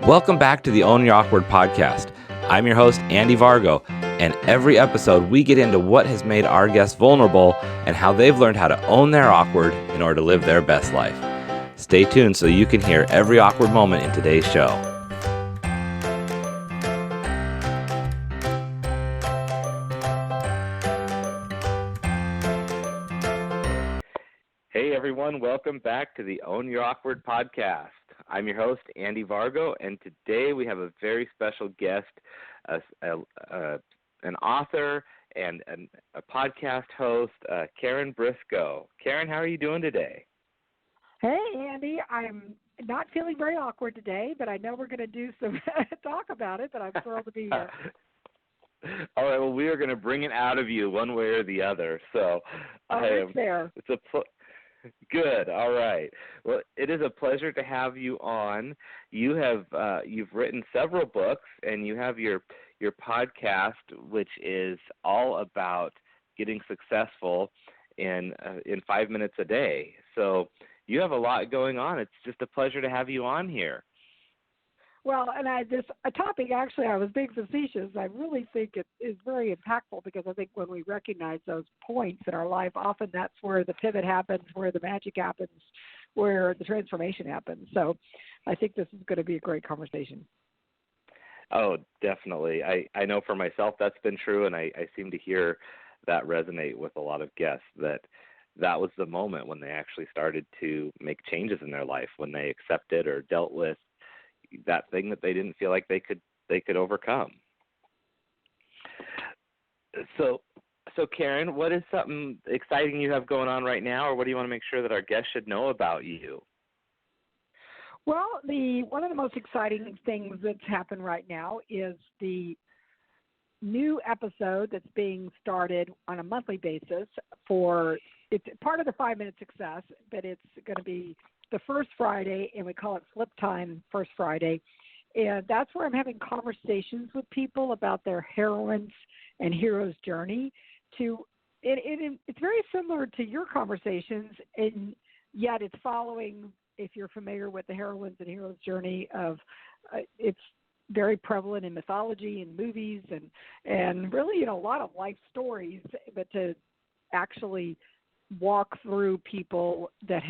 Welcome back to the Own Your Awkward podcast. I'm your host, Andy Vargo, and every episode we get into what has made our guests vulnerable and how they've learned how to own their awkward in order to live their best life. Stay tuned so you can hear every awkward moment in today's show. Hey everyone, welcome back to the Own Your Awkward podcast. I'm your host, Andy Vargo, and today we have a very special guest, an author and a podcast host, Karen Briscoe. Karen, how are you doing today? Hey, Andy. I'm not feeling very awkward today, but I know we're going to do some talk about it, but I'm thrilled to be here. All right, well, we are going to bring it out of you one way or the other. So, that's fair. Good. All right. Well, it is a pleasure to have you on. You've written several books, and you have your podcast, which is all about getting successful in 5 minutes a day. So you have a lot going on. It's just a pleasure to have you on here. Well, and a topic, actually, I was being facetious. I really think it is very impactful because I think when we recognize those points in our life, often that's where the pivot happens, where the magic happens, where the transformation happens. So I think this is going to be a great conversation. Oh, definitely. I know for myself that's been true, and I seem to hear that resonate with a lot of guests, that was the moment when they actually started to make changes in their life, when they accepted or dealt with that thing that they didn't feel like they could overcome. So Karen, what is something exciting you have going on right now, or what do you want to make sure that our guests should know about you? Well, one of the most exciting things that's happened right now is the new episode that's being started on a monthly basis it's part of the 5 Minute Success, but it's going to be the first Friday, and we call it Flip Time First Friday. And that's where I'm having conversations with people about their heroines and heroes' journey. It's very similar to your conversations, and yet it's following, if you're familiar with the heroines and heroes' journey, it's very prevalent in mythology and movies and really a lot of life stories, but to actually walk through people that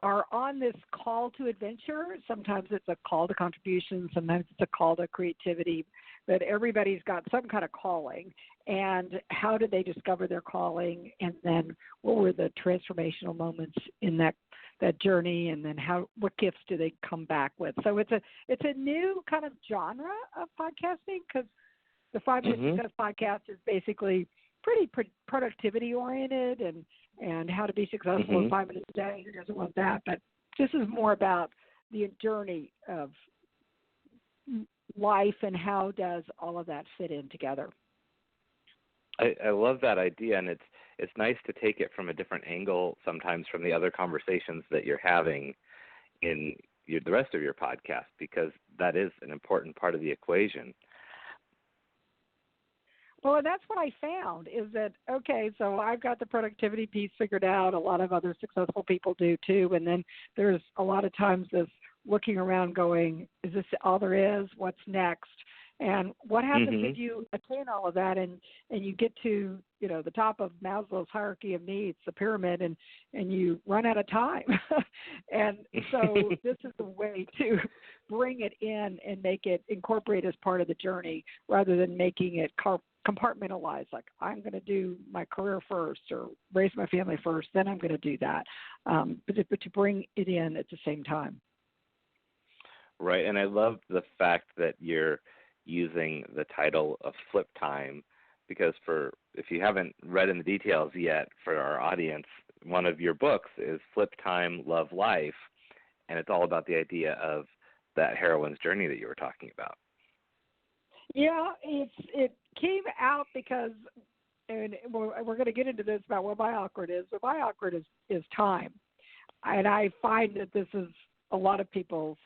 are on this call to adventure. Sometimes it's a call to contribution, sometimes it's a call to creativity, but everybody's got some kind of calling. And how did they discover their calling? And then what were the transformational moments in that journey? And then what gifts do they come back with? So it's a new kind of genre of podcasting, because the 5 Minute Success podcast is basically pretty productivity oriented and how to be successful in 5 minutes a day. Who doesn't want that? But this is more about the journey of life and how does all of that fit in together. I love that idea, and it's nice to take it from a different angle sometimes from the other conversations that you're having in the rest of your podcast, because that is an important part of the equation. Well, and that's what I found is that, okay, so I've got the productivity piece figured out. A lot of other successful people do too. And then there's a lot of times this looking around going, is this all there is? What's next? And what happens if you attain all of that and you get to, the top of Maslow's hierarchy of needs, the pyramid, and you run out of time. And so this is a way to bring it in and make it incorporate as part of the journey rather than making it compartmentalized, like I'm going to do my career first or raise my family first, then I'm going to do that. But to bring it in at the same time. Right, and I love the fact that you're using the title of Flip Time, because if you haven't read in the details yet for our audience, one of your books is Flip Time, Love Life, and it's all about the idea of that heroine's journey that you were talking about. Yeah, it came out because, and we're going to get into this about what my awkward is. But my awkward is time, and I find that this is a lot of people's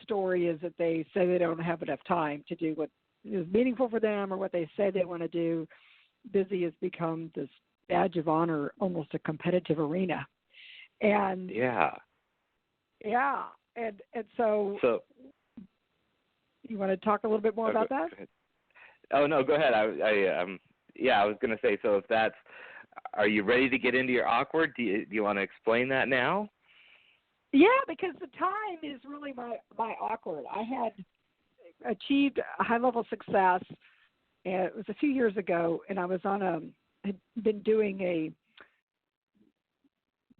story is that they say they don't have enough time to do what is meaningful for them or what they say they want to do. Busy has become this badge of honor, almost a competitive arena. And yeah. And so you want to talk a little bit more about that? Oh no, go ahead. I was going to say, so if that's, are you ready to get into your awkward? Do you want to explain that now? Yeah, because the time is really my awkward. I had achieved a high level success, and it was a few years ago, and I was had been doing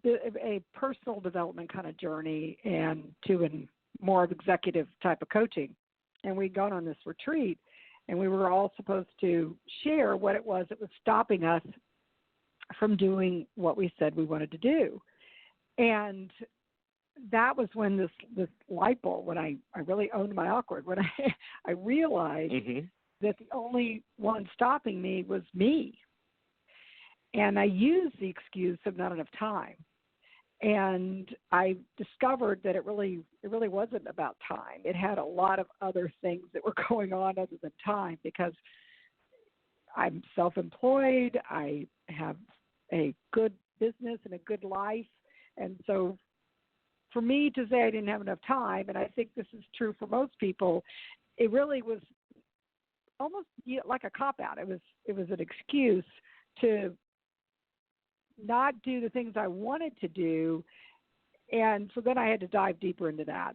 a personal development kind of journey and doing more of executive type of coaching. And we'd gone on this retreat, and we were all supposed to share what it was that was stopping us from doing what we said we wanted to do. And that was when this light bulb, when I really owned my awkward, when I realized that the only one stopping me was me. And I used the excuse of not enough time. And I discovered that it really wasn't about time. It had a lot of other things that were going on other than time, because I'm self-employed. I have a good business and a good life. And so for me to say I didn't have enough time, and I think this is true for most people, it really was almost like a cop-out. It was an excuse to not do the things I wanted to do. And so then I had to dive deeper into that.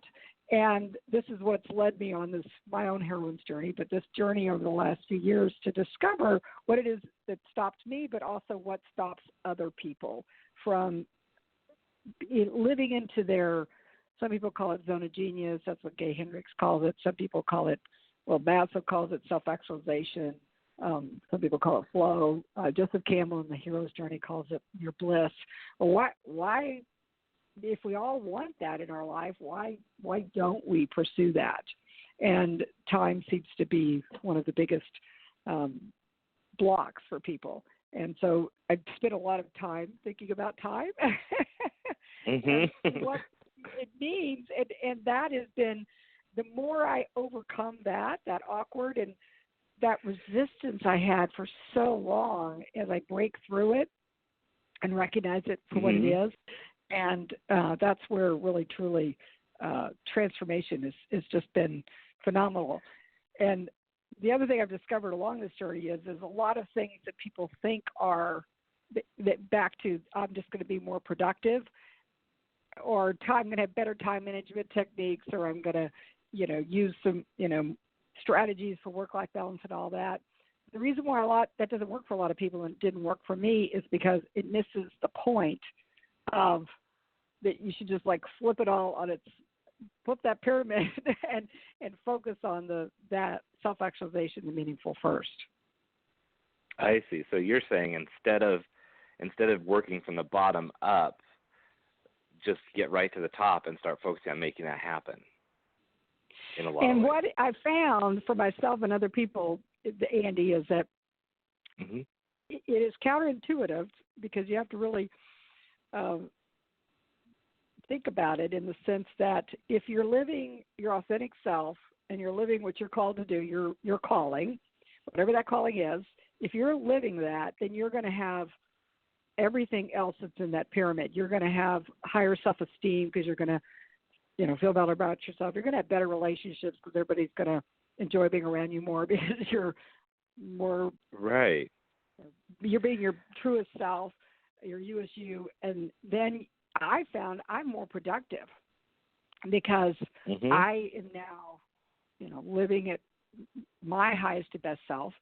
And this is what's led me on my own heroine's journey, but this journey over the last few years to discover what it is that stopped me, but also what stops other people from living into their, some people call it zone of genius. That's what Gay Hendricks calls it. Some people call it, Maslow calls it self-actualization. Some people call it flow. Joseph Campbell in The Hero's Journey calls it your bliss. Well, why, if we all want that in our life, why don't we pursue that? And time seems to be one of the biggest blocks for people. And so I spent a lot of time thinking about time and what it means. And that has been, the more I overcome that awkward and that resistance I had for so long, as I break through it and recognize it for what it is. And that's where really, truly transformation has just been phenomenal. And the other thing I've discovered along this journey is there's a lot of things that people think are that back to, I'm just going to be more productive, or I'm going to have better time management techniques, or I'm going to, use some, strategies for work-life balance and all that. The reason why that doesn't work for a lot of people and didn't work for me is because it misses the point of that you should just like flip it all on its, flip that pyramid and focus on that self-actualization, the meaningful first. I see. So you're saying instead of working from the bottom up, just get right to the top and start focusing on making that happen. And what I found for myself and other people, Andy, is that it is counterintuitive, because you have to really think about it in the sense that if you're living your authentic self and you're living what you're called to do, your calling, whatever that calling is, if you're living that, then you're going to have everything else that's in that pyramid. You're going to have higher self-esteem because you're going to feel better about yourself. You're going to have better relationships because everybody's going to enjoy being around you more because you're more right. You're being your truest self, your you as you, and then I found I'm more productive because I am now, living at my highest and best self.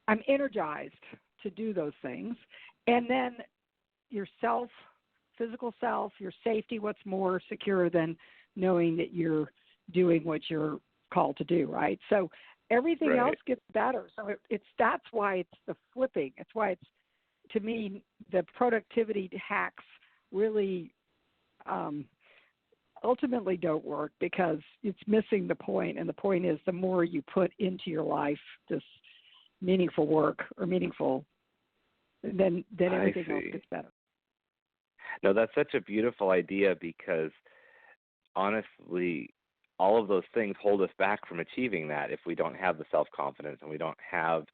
I'm energized to do those things, and then your physical self, your safety. What's more secure than knowing that you're doing what you're called to do, right? So everything else gets better. So that's why it's the flipping. It's why it's, to me, the productivity hacks really ultimately don't work, because it's missing the point. And the point is, the more you put into your life this meaningful work or meaningful, then everything else gets better. No, that's such a beautiful idea, because honestly, all of those things hold us back from achieving that if we don't have the self-confidence and we don't have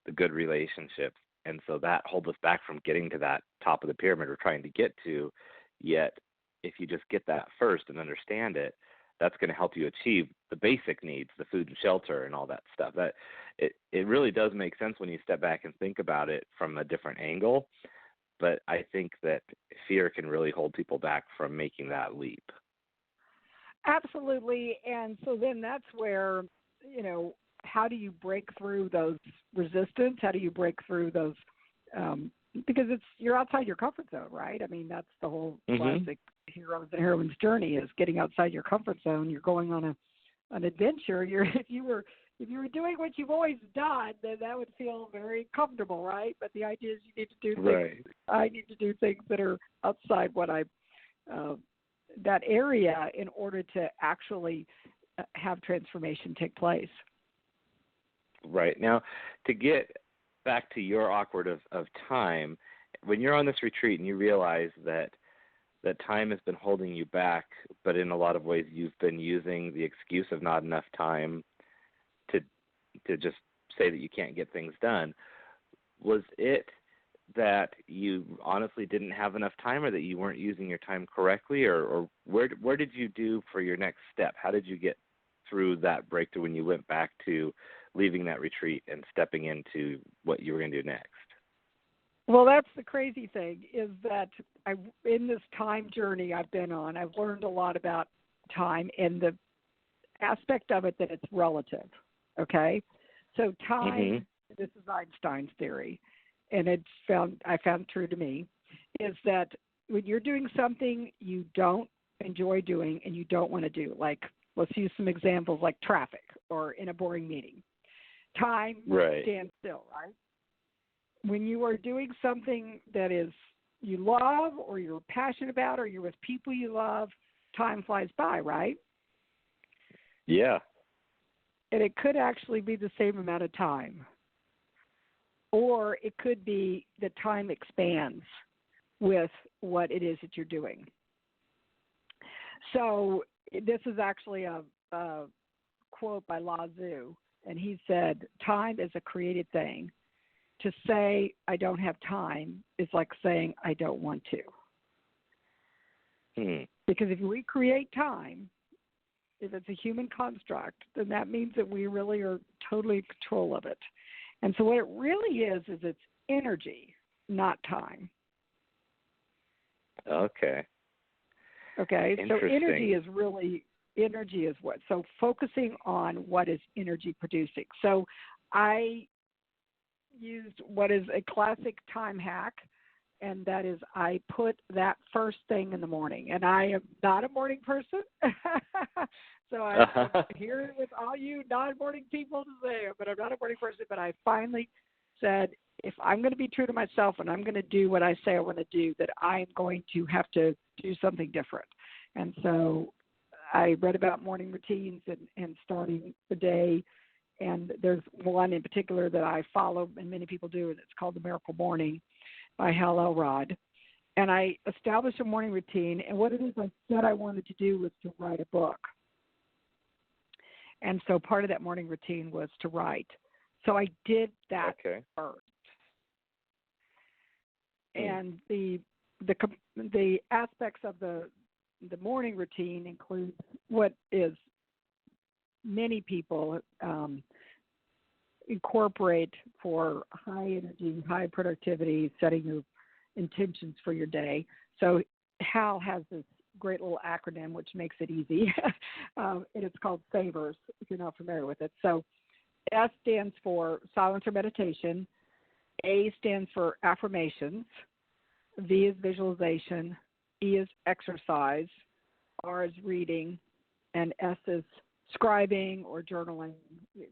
the good relationships. And so that holds us back from getting to that top of the pyramid we're trying to get to. Yet, if you just get that first and understand it, that's going to help you achieve the basic needs, the food and shelter and all that stuff. That it really does make sense when you step back and think about it from a different angle. But I think that fear can really hold people back from making that leap. Absolutely. And so then that's where, how do you break through those resistance? How do you break through those, because you're outside your comfort zone, right? I mean, that's the whole classic heroes and heroines journey, is getting outside your comfort zone. You're going on an adventure. If you were doing what you've always done, then that would feel very comfortable, right? But the idea is you need to do things. Right. I need to do things that are outside what that area in order to actually have transformation take place. Right. Now, to get back to your awkward of time, when you're on this retreat and you realize that time has been holding you back, but in a lot of ways you've been using the excuse of not enough time to just say that you can't get things done, was it that you honestly didn't have enough time, or that you weren't using your time correctly, or where did you do for your next step? How did you get through that breakthrough when you went back to leaving that retreat and stepping into what you were going to do next? Well, that's the crazy thing, is that in this time journey I've been on, I've learned a lot about time and the aspect of it that it's relative. Okay, so time. This is Einstein's theory, and I found true to me, is that when you're doing something you don't enjoy doing and you don't want to do, like, let's use some examples like traffic or in a boring meeting, time stands still, right? When you are doing something that is you love or you're passionate about or you're with people you love, time flies by, right? Yeah. And it could actually be the same amount of time. Or it could be that time expands with what it is that you're doing. So this is actually a quote by Lao Tzu, and he said, time is a created thing. To say I don't have time is like saying I don't want to. Because if we create time, if it's a human construct, then that means that we really are totally in control of it. And so what it really is it's energy, not time. Okay. Okay, so energy is what? So focusing on what is energy producing. So I used what is a classic time hack, and that is I put that first thing in the morning. And I am not a morning person, so I'm here with all you non-morning people to say, but I'm not a morning person. But I finally said, if I'm going to be true to myself and I'm going to do what I say I want to do, that I'm going to have to do something different. And so I read about morning routines and starting the day. And there's one in particular that I follow, and many people do, and it's called The Miracle Morning by Hal Elrod. And I established a morning routine, and what it is I said I wanted to do was to write a book. And so part of that morning routine was to write. So I did that first. And the aspects of the morning routine include what is many people incorporate for high energy, high productivity, setting your intentions for your day. So Hal has this great little acronym which makes it easy, and it's called SAVERS, if you're not familiar with it. So S stands for silence or meditation, A stands for affirmations, V is visualization, E is exercise, R is reading, and S is scribing or journaling.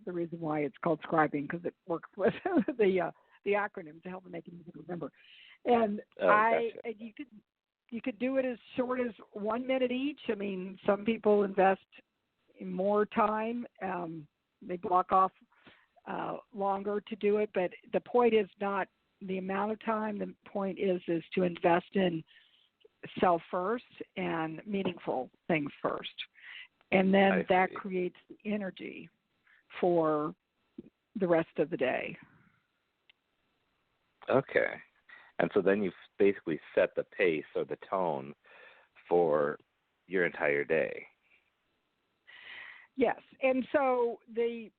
The reason why it's called scribing because it works with the acronym to help make it easy to remember. And you could do it as short as 1 minute each. I mean, some people invest in more time. They block off longer to do it, but the point is not the amount of time. The point is to invest in self first and meaningful things first. And then that creates the energy for the rest of the day. Okay. And so then you've basically set the pace or the tone for your entire day. yes, and so there's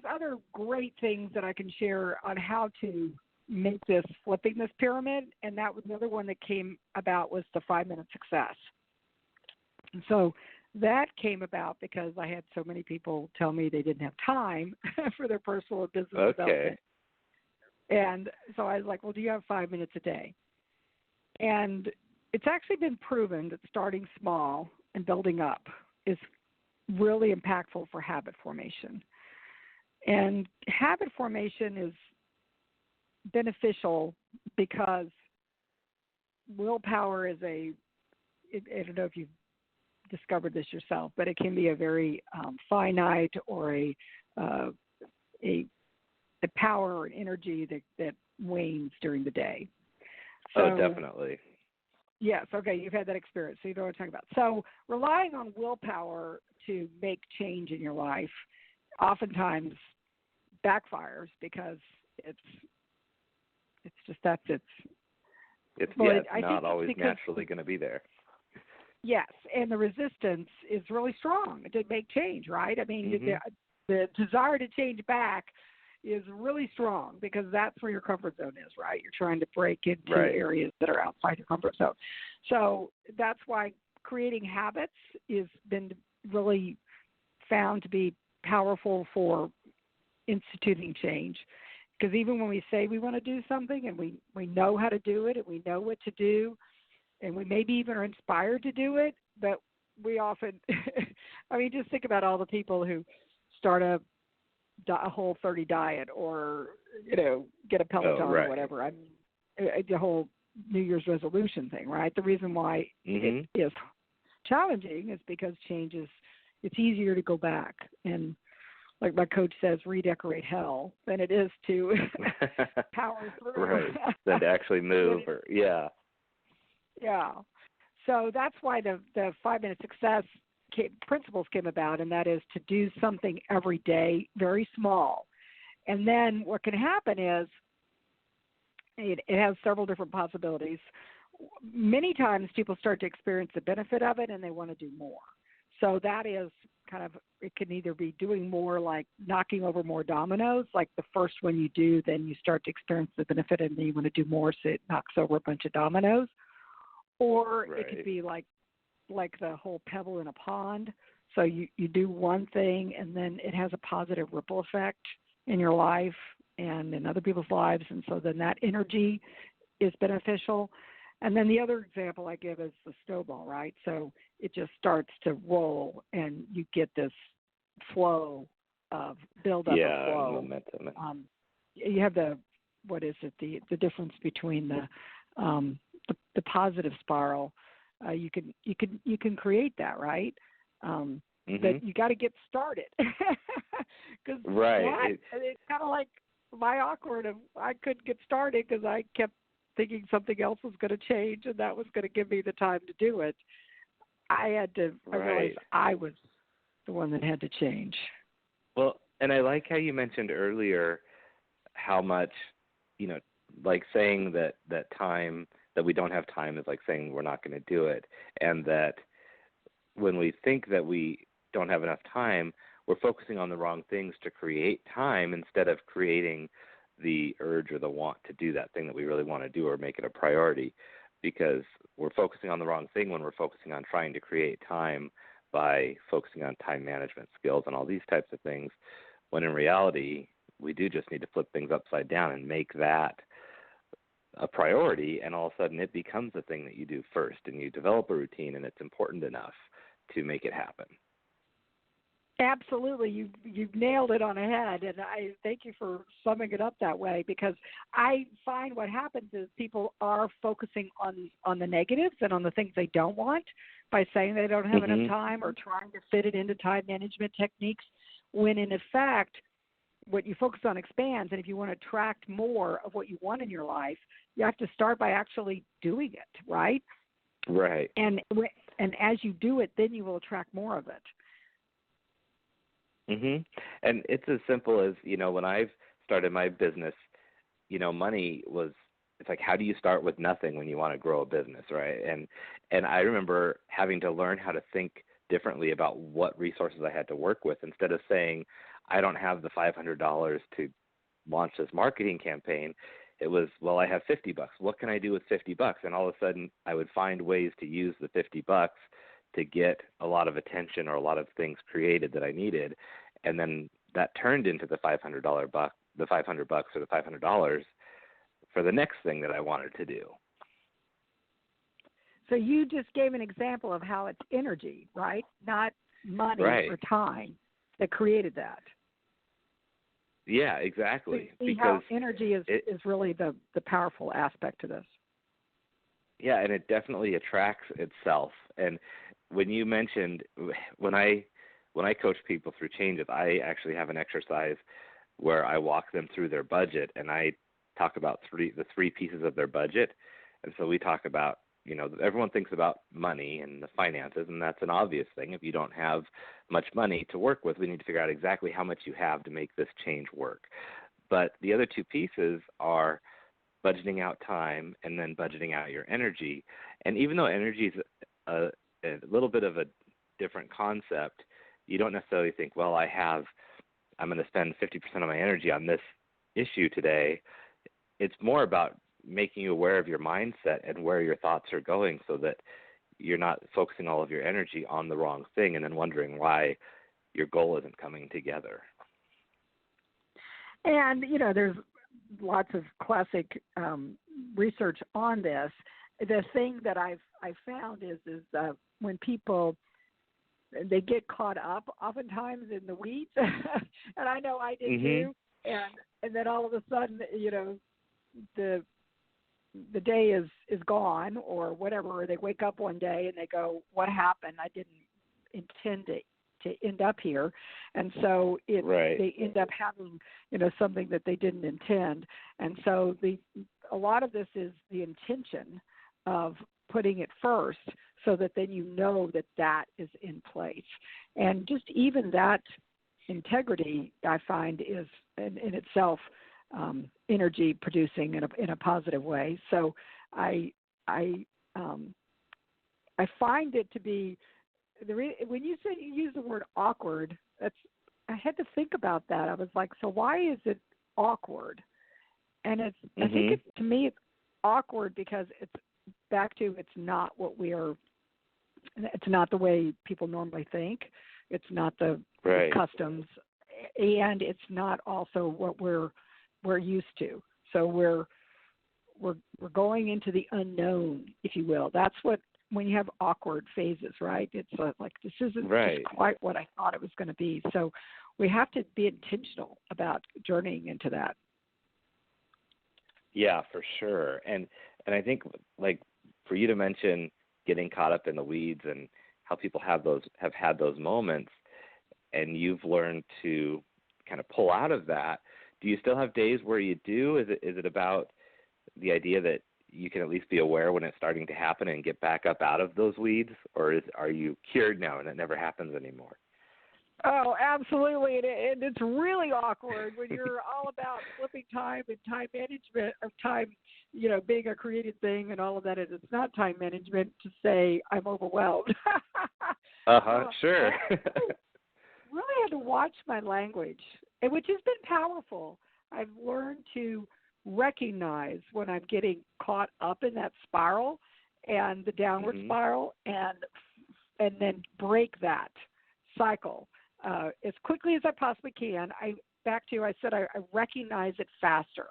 other great things that I can share on how to make this flipping this pyramid, and that was the other one that came about was the 5-minute success. And so that came about because I had so many people tell me they didn't have time for their personal and business development. And so I was like, well, do you have 5 minutes a day? And it's actually been proven that starting small and building up is really impactful for habit formation. And habit formation is beneficial because willpower is I don't know if you've discovered this yourself, but it can be a very finite or a power or an energy that wanes during the day. So, definitely. Yes, okay, you've had that experience, so you know what I'm talking about. So relying on willpower to make change in your life oftentimes backfires because it's not always naturally going to be there. Yes, and the resistance is really strong to make change, right? I mean, the desire to change back is really strong because that's where your comfort zone is, right? You're trying to break into areas that are outside your comfort zone. So that's why creating habits has been really found to be powerful for instituting change. Because even when we say we want to do something and we know how to do it and we know what to do and we maybe even are inspired to do it, but we often, I mean, just think about all the people who start a Whole30 diet or, get a Peloton or whatever. I mean, the whole New Year's resolution thing, right? The reason why it is challenging is because it's easier to go back and, like my coach says, redecorate hell than it is to power through. Right, than to actually move. Yeah. So that's why the 5-minute success principles came about, and that is to do something every day, very small. And then what can happen is it has several different possibilities. Many times people start to experience the benefit of it and they want to do more. So that is kind of, it can either be doing more like knocking over more dominoes, like the first one you do, then you start to experience the benefit and then you want to do more so it knocks over a bunch of dominoes. Or it could be like the whole pebble in a pond. So you do one thing and then it has a positive ripple effect in your life and in other people's lives. And so then that energy is beneficial. And then the other example I give is the snowball, right? So it just starts to roll and you get this flow of build-up of flow. Momentum. You have the difference between the positive spiral. You can create that, right? But you got to get started. Cause it's kind of like my awkward. I couldn't get started because I kept thinking something else was going to change and that was going to give me the time to do it. I realized I was the one that had to change. Well, and I like how you mentioned earlier how much, like saying that time, that we don't have time is like saying we're not going to do it. And that when we think that we don't have enough time, we're focusing on the wrong things to create time instead of creating the urge or the want to do that thing that we really want to do or make it a priority, because we're focusing on the wrong thing when we're focusing on trying to create time by focusing on time management skills and all these types of things, when in reality, we do just need to flip things upside down and make that a priority, and all of a sudden it becomes the thing that you do first, and you develop a routine, and it's important enough to make it happen. Absolutely. You've nailed it on the head, and I thank you for summing it up that way, because I find what happens is people are focusing on the negatives and on the things they don't want by saying they don't have enough time or trying to fit it into time management techniques, when in effect what you focus on expands, and if you want to attract more of what you want in your life, you have to start by actually doing it, right? Right. And as you do it, then you will attract more of it. And it's as simple as, when I've started my business, money was, it's like, how do you start with nothing when you want to grow a business, right? And I remember having to learn how to think differently about what resources I had to work with. Instead of saying, I don't have the $500 to launch this marketing campaign, it was, well, I have $50. What can I do with $50? And all of a sudden I would find ways to use the $50 to get a lot of attention or a lot of things created that I needed. And then that turned into the $500 the $500 or the $500 for the next thing that I wanted to do. So you just gave an example of how it's energy, right? Not money or time that created that. Yeah, exactly. See because how energy is really the powerful aspect to this. Yeah, and it definitely attracts itself. And when you mentioned, when I coach people through changes, I actually have an exercise where I walk them through their budget, and I talk about the three pieces of their budget. And so we talk about, everyone thinks about money and the finances, and that's an obvious thing. If you don't have much money to work with, we need to figure out exactly how much you have to make this change work. But the other two pieces are budgeting out time and then budgeting out your energy. And even though energy is a little bit of a different concept, you don't necessarily think, well, I'm going to spend 50% of my energy on this issue today. It's more about making you aware of your mindset and where your thoughts are going so that you're not focusing all of your energy on the wrong thing and then wondering why your goal isn't coming together. And, there's lots of classic research on this. The thing that I've found is when people, they get caught up oftentimes in the weeds, and I know I did too, and then all of a sudden, the day is gone or whatever, or they wake up one day and they go, what happened? I didn't intend to end up here. And so they end up having, something that they didn't intend. And so a lot of this is the intention of putting it first so that then that is in place. And just even that integrity, I find, is in itself energy producing in a positive way. So I find it to be, when you use the word awkward, I had to think about that. I was like, so why is it awkward? And I think to me it's awkward because it's back to, it's not the way people normally think. It's not the customs, and it's not also what we're used to. So we're going into the unknown, if you will. That's what, when you have awkward phases, right? It's like, this isn't just quite what I thought it was going to be. So we have to be intentional about journeying into that. Yeah, for sure. And I think, like, for you to mention getting caught up in the weeds and how people have had those moments, and you've learned to kind of pull out of that. Do you still have days where you do? Is it about the idea that you can at least be aware when it's starting to happen and get back up out of those weeds, or are you cured now and it never happens anymore? Oh, absolutely. And it's really awkward when you're all about flipping time and time management of time, being a creative thing and all of that. And it's not time management to say I'm overwhelmed. Sure. Really had to watch my language, which has been powerful. I've learned to recognize when I'm getting caught up in that spiral and the downward spiral, and then break that cycle as quickly as I possibly can. I said I recognize it faster.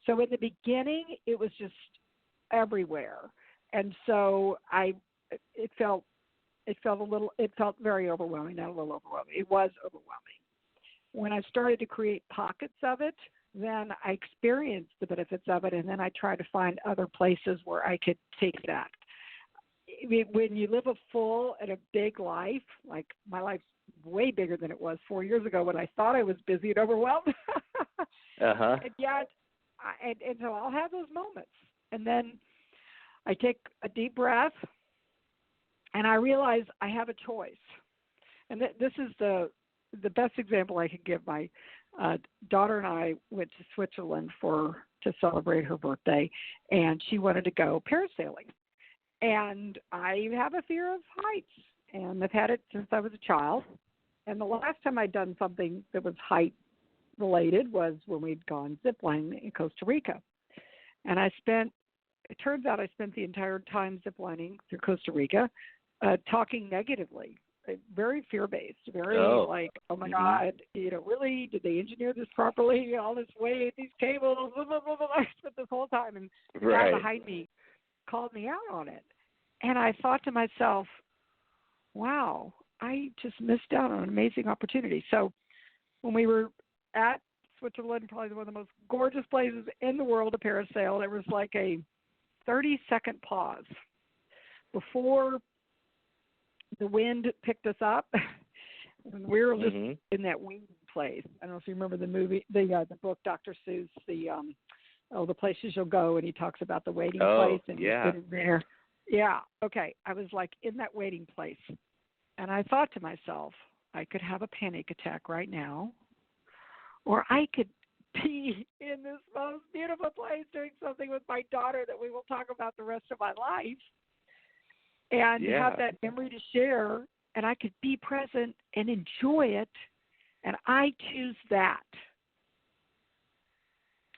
So in the beginning, it was just everywhere, and so it felt very overwhelming. Not a little overwhelming. It was overwhelming. When I started to create pockets of it, then I experienced the benefits of it, and then I tried to find other places where I could take that. When you live a full and a big life, like my life's way bigger than it was 4 years ago when I thought I was busy and overwhelmed. And yet, and so I'll have those moments, and then I take a deep breath, and I realize I have a choice. And this is the best example I could give. My daughter and I went to Switzerland to celebrate her birthday, and she wanted to go parasailing. And I have a fear of heights, and I've had it since I was a child. And the last time I'd done something that was height related was when we'd gone ziplining in Costa Rica. And it turns out I spent the entire time ziplining through Costa Rica talking negatively, very fear-based, very like, oh my God, really, did they engineer this properly? All this weight, these cables, blah, blah, blah, blah. I spent this whole time, and the guy behind me called me out on it. And I thought to myself, wow, I just missed out on an amazing opportunity. So when we were at Switzerland, probably one of the most gorgeous places in the world to parasail, there was like a 30-second pause before the wind picked us up. We were just in that waiting place. I don't know if you remember the movie, the book, Dr. Seuss, the places you'll go, and he talks about the waiting place, and you're sitting there. Yeah, okay. I was like in that waiting place, and I thought to myself, I could have a panic attack right now, or I could be in this most beautiful place doing something with my daughter that we will talk about the rest of my life, and have that memory to share, and I could be present and enjoy it, and I choose that.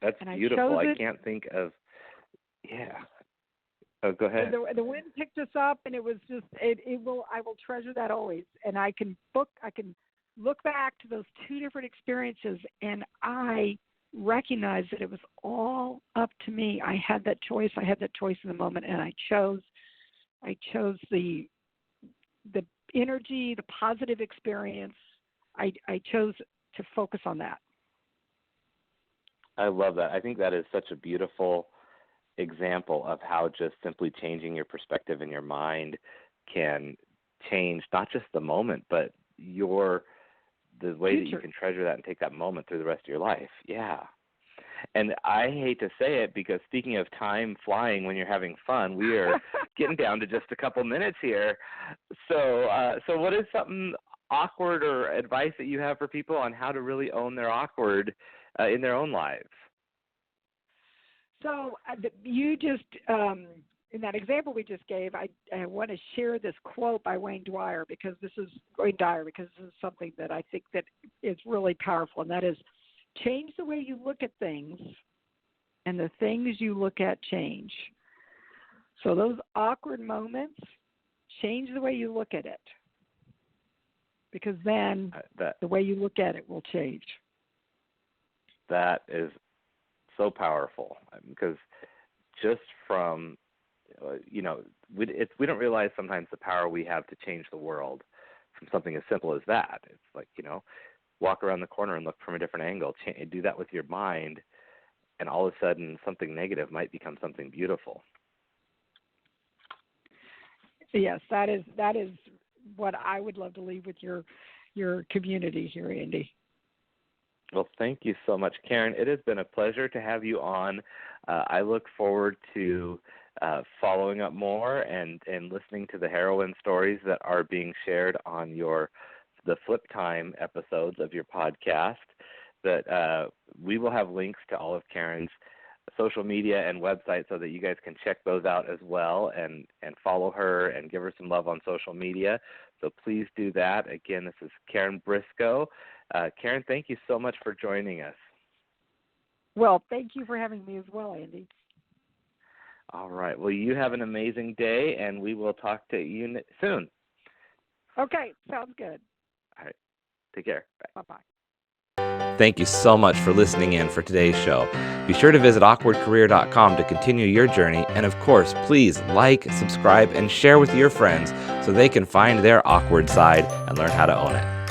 That's beautiful. I can't think of, Oh, go ahead. The wind picked us up, and it was just, I will treasure that always, and I can look back to those two different experiences, and I recognize that it was all up to me. I had that choice. I had that choice in the moment, and I chose the energy, the positive experience. I chose to focus on that. I love that. I think that is such a beautiful example of how just simply changing your perspective in your mind can change not just the moment, but the way that you can treasure that and take that moment through the rest of your life. Yeah. And I hate to say it, because speaking of time flying when you're having fun, we are getting down to just a couple minutes here. So what is something awkward or advice that you have for people on how to really own their awkward in their own lives? So you just, in that example we just gave, I want to share this quote by Wayne Dyer because this is something that I think that is really powerful, and that is, change the way you look at things, and the things you look at change. So those awkward moments, change the way you look at it, because then the way you look at it will change. That is so powerful, because just from, we don't realize sometimes the power we have to change the world from something as simple as that. It's like, walk around the corner and look from a different angle. Do that with your mind, and all of a sudden something negative might become something beautiful. Yes, that is what I would love to leave with your community here, Andy. Well, thank you so much, Karen. It has been a pleasure to have you on. I look forward to following up more and listening to the heroine stories that are being shared on the Flip Time episodes of your podcast. That we will have links to all of Karen's social media and website so that you guys can check those out as well and follow her and give her some love on social media. So please do that. Again, this is Karen Briscoe. Karen, thank you so much for joining us. Well, thank you for having me as well, Andy. All right. Well, you have an amazing day, and we will talk to you soon. Okay. Sounds good. All right. Take care. Bye. Bye-bye. Thank you so much for listening in for today's show. Be sure to visit awkwardcareer.com to continue your journey. And of course, please like, subscribe, and share with your friends so they can find their awkward side and learn how to own it.